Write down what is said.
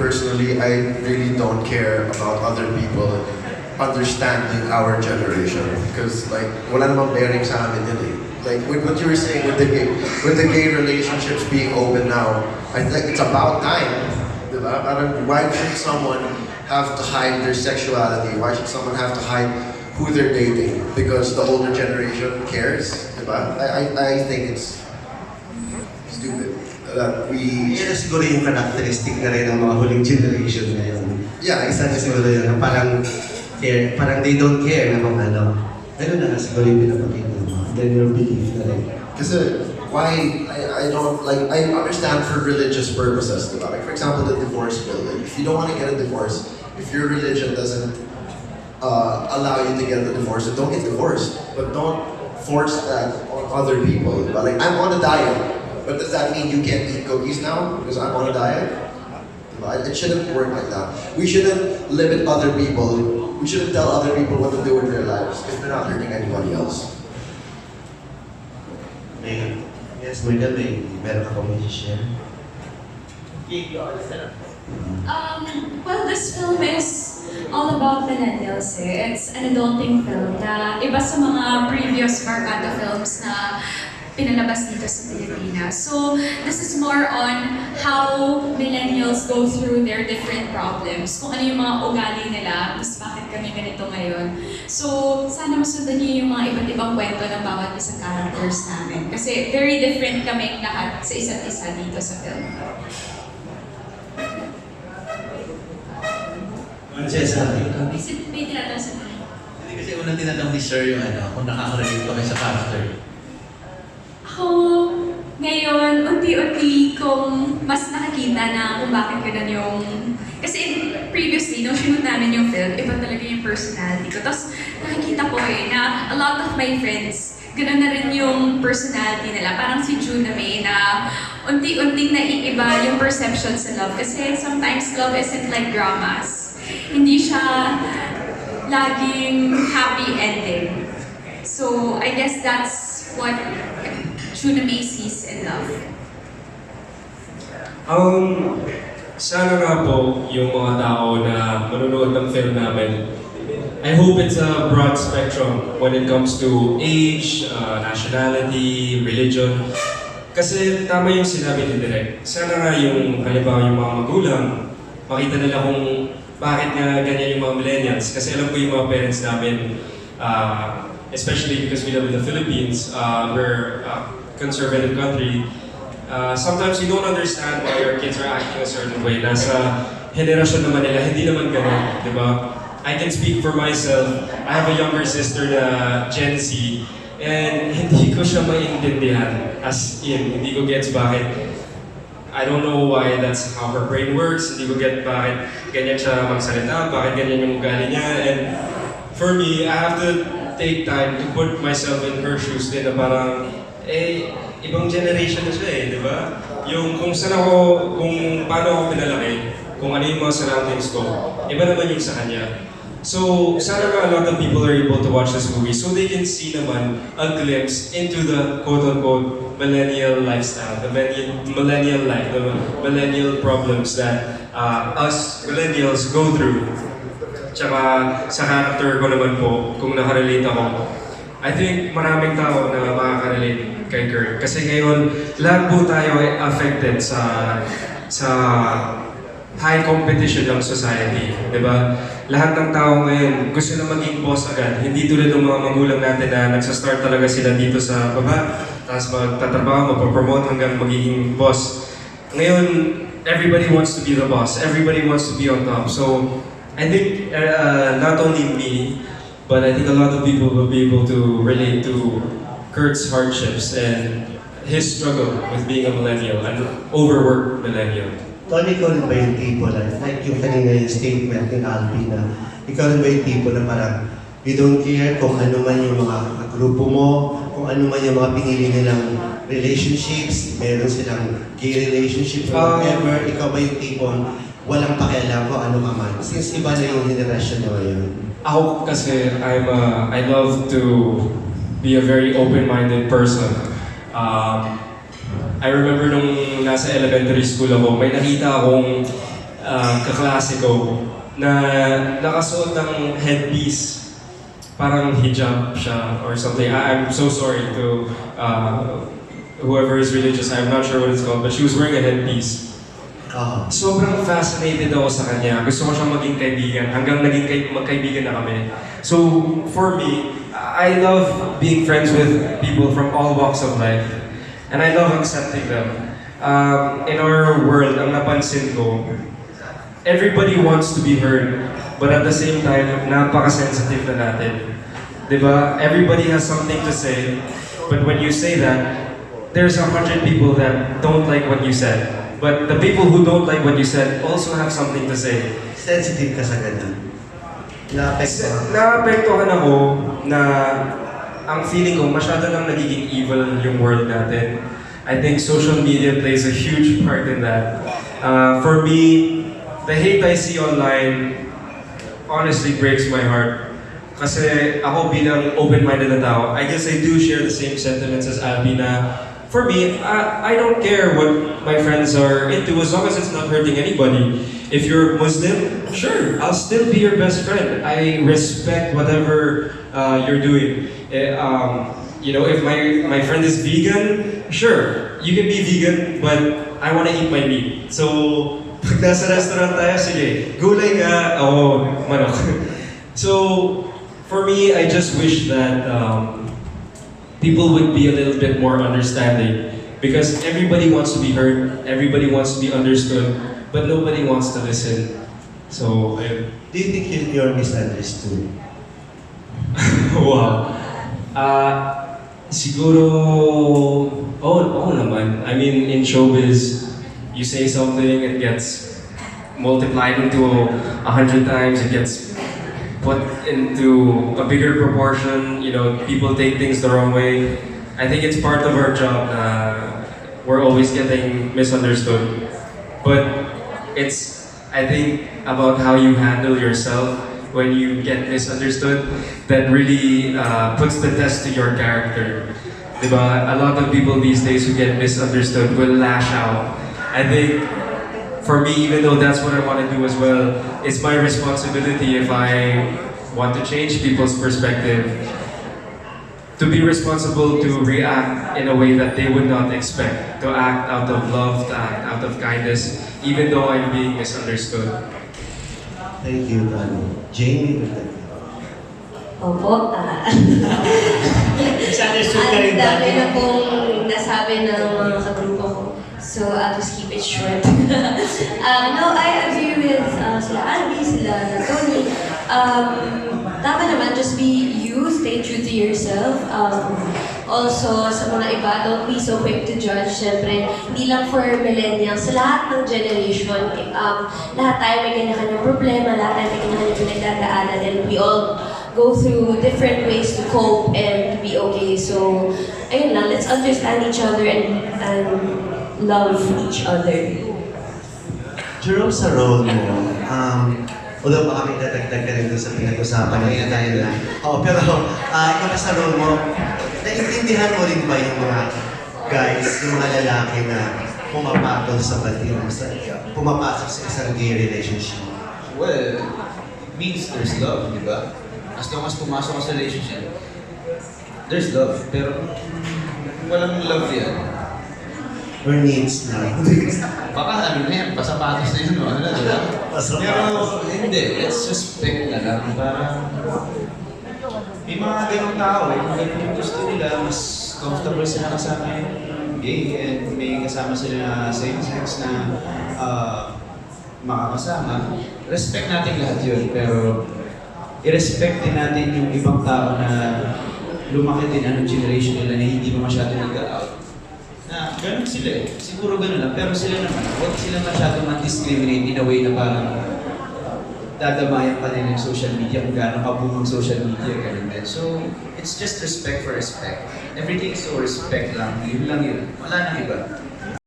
personally, I really don't care about other people understanding our generation. Because like, wala namang bearing sa amin yun eh. Like, with what you were saying with the gay relationships being open now, I think it's about time. Diba? Parang, why should someone have to hide their sexuality? Why should someone have to hide who they're dating? Because the older generation cares? Diba? I think it's stupid. That we... Yan na siguro yung characteristic na rin ng mga huling generation ngayon. Yeah, Isa na siguro yun, parang they don't care na kung ano. Ganun na siguro yung pinapakita mo. Then your belief na rin. Kasi why I don't like I understand for religious purposes, diba? Like for example the divorce bill. Like, if you don't want to get a divorce, if your religion doesn't allow you to get a divorce, then don't get divorced. But don't force that on other people. Diba? Like I'm on a diet, but does that mean you can't eat cookies now because I'm on a diet? Diba? It shouldn't work like that. We shouldn't limit other people. We shouldn't tell other people what to do with their lives if they're not hurting anybody else. Yes, Michael, meron ka pang share? Well, this film is all about millennials eh. It's an adulting film na iba sa mga previous Marcado films na pinalabas dito sa Pilipinas. So, this is more on how millennials go through their different problems, kung ano yung mga ugali nila, tapos bakit kami ganito ngayon. So, sana masundan niyo yung mga iba't ibang kwento ng bawat isang characters namin. Kasi very different kami lahat sa isa't isa dito sa film. Cesar, May tinatanong sa mga. Hindi kasi unang tinatanong ni Sir yung kung nakaka-relate ba kayo sa character. Ako, ngayon, unti-unti kong mas nakakita na kung bakit ganun yung... Kasi previously, nung sinunod namin yung film, iba talaga yung personality ko. Tapos nakikita ko na a lot of my friends, ganun na rin yung personality nila. Parang si Juna May na unti-unting naiiba yung perception sa love. Kasi sometimes love isn't like dramas. Hindi siya laging happy ending. So I guess that's what Juna May sees in love. Sana nga po yung mga tao na manonood ng film namin, I hope it's a broad spectrum when it comes to age, nationality, religion. Kasi tama yung sinabi ni Direk. Sana nga yung, halimbawa yung mga magulang, makita nila kung bakit nga ganyan yung mga millennials. Kasi alam ko yung mga parents namin, especially because we live in the Philippines, we're a conservative country. Sometimes we don't understand why our kids are acting a certain way. Nasa henerasyon naman nila, hindi naman ganun, di ba? I can speak for myself. I have a younger sister na Gen Z, and hindi ko siya maintindihan. As in, hindi ko gets bakit. I don't know why that's how her brain works. Hindi ko get bakit ganyan siya magsalita, bakit ganyan yung ugali niya. And for me, I have to take time to put myself in her shoes din na parang, ibang generation na siya di ba? Yung kung saan ako, kung paano ako pinalaki, kung ano yung mga surroundings ko, iba naman yung sa kanya. So, sana nga a lot of people are able to watch this movie so they can see naman a glimpse into the quote-unquote millennial lifestyle, the millennial life, the millennial problems that us millennials go through. Tsaka sa character ko naman po, kung nakarelate ako, I think maraming tao na makaka-relate kay Kurt. Kasi ngayon, lahat po tayo ay affected sa high competition ng society, di ba? Lahat ng tao ngayon gusto na maging boss agad. Hindi tulad ng mga magulang natin na nagsa-start talaga sila dito sa baba, tapos magtatrabaho, magpapromote hanggang magiging boss. Ngayon, everybody wants to be the boss. Everybody wants to be on top. So, I think not only me, but I think a lot of people will be able to relate to Kurt's hardships and his struggle with being a millennial, an overworked millennial. Tony, ikaw rin ba yung tipo na, like yung kanina yung statement ni Alvin na, ikaw rin ba yung tipo na parang, you don't care kung ano man yung mga grupo mo, kung ano man yung mga pinili nilang relationships, meron silang gay relationship or whatever, ikaw ba yung tipong walang pakialam kung ano ka man? Since iba na yung generation nyo ngayon. Ako kasi, I love to be a very open-minded person. I remember nung nasa elementary school ako, may nakita akong kaklase ko na nakasuot ng headpiece. Parang hijab siya or something. I'm so sorry to whoever is religious. I'm not sure what it's called, but she was wearing a headpiece. Sobrang fascinated ako sa kanya. Gusto ko siyang maging kaibigan hanggang naging magkaibigan na kami. So, for me, I love being friends with people from all walks of life. And I love accepting them. In our world, ang napansin ko, everybody wants to be heard. But at the same time, napaka-sensitive na natin. Diba? Everybody has something to say. But when you say that, there's 100 people that don't like what you said. But the people who don't like what you said also have something to say. Sensitive ka sa ganun. Naapektuhan ako na ang feeling ko masyado nang nagiging evil yung world natin. I think social media plays a huge part in that. For me, the hate I see online honestly breaks my heart. Kasi ako bilang open-minded na tao, I guess I do share the same sentiments as Abby na for me, I don't care what my friends are into as long as it's not hurting anybody. If you're Muslim, sure, I'll still be your best friend. I respect whatever you're doing. You know, if my friend is vegan, sure, you can be vegan, but I want to eat my meat. So, pag nasa restaurant tayo, sige, gulay ka, ako, manok. So, for me, I just wish that people would be a little bit more understanding because everybody wants to be heard, everybody wants to be understood, but nobody wants to listen. So, Do you think you're misunderstood? wow. Siguro, oh naman. I mean, in showbiz, you say something, it gets multiplied into 100 times, it gets put into a bigger proportion, you know, people take things the wrong way. I think it's part of our job na we're always getting misunderstood. But it's, I think, about how you handle yourself when you get misunderstood that really puts the test to your character. Diba? A lot of people these days who get misunderstood will lash out. I think for me, even though that's what I want to do as well, it's my responsibility if I want to change people's perspective to be responsible to react in a way that they would not expect, to act out of love, to act out of kindness, even though I'm being misunderstood. Thank you, Jamie. Opo, Misunderstood ka rin ang dami ba? na pong nasabi ng mga kagrupo ko. So, I'll just keep it short. No, I agree with sila Andy, sila Tony. Tama naman, just be you, stay true to yourself. Also, sa mga iba, don't be so quick to judge. Siyempre, hindi lang for millennials, sa lahat ng generation, lahat tayo may kanya-kanyang problema, lahat tayo may kanya-kanyang pinagdadaanan, and we all go through different ways to cope and to be okay. So, ayun lang, let's understand each other and love each other. Jerome, sa role mo, although baka may dadagdag ka rin doon sa pinag-usapan natin tayo na. Pero ikaw sa role mo, naiintindihan mo rin ba yung mga guys, yung mga lalaki na pumapatol sa batiro, pumapasok sa isang gay relationship? Well, means there's love, di ba? As long as pumasok ka sa relationship, there's love. Pero walang love yan. Or needs lang? Baka ano na yan, pasapatos na yun, ano na, di ba? Pero hindi, let's respect na lang. Parang may mga ganong tao kung ganun yung gusto nila, mas comfortable sila kasama yung gay and may kasama sila na same sex na makakasama. Respect natin lahat yun, pero i-respect din natin yung ibang tao na lumaki din anong generation nila na hindi pa masyado nag-out. Na ganun sila eh. Siguro ganun lang. Pero sila naman, huwag sila masyado man-discriminate in a way na parang dadamayan pa nila yung social media kung gaano kaboom ang social media. Ganun din. So, it's just respect for respect. Everything is so respect lang. Yun lang yun. Wala nang iba.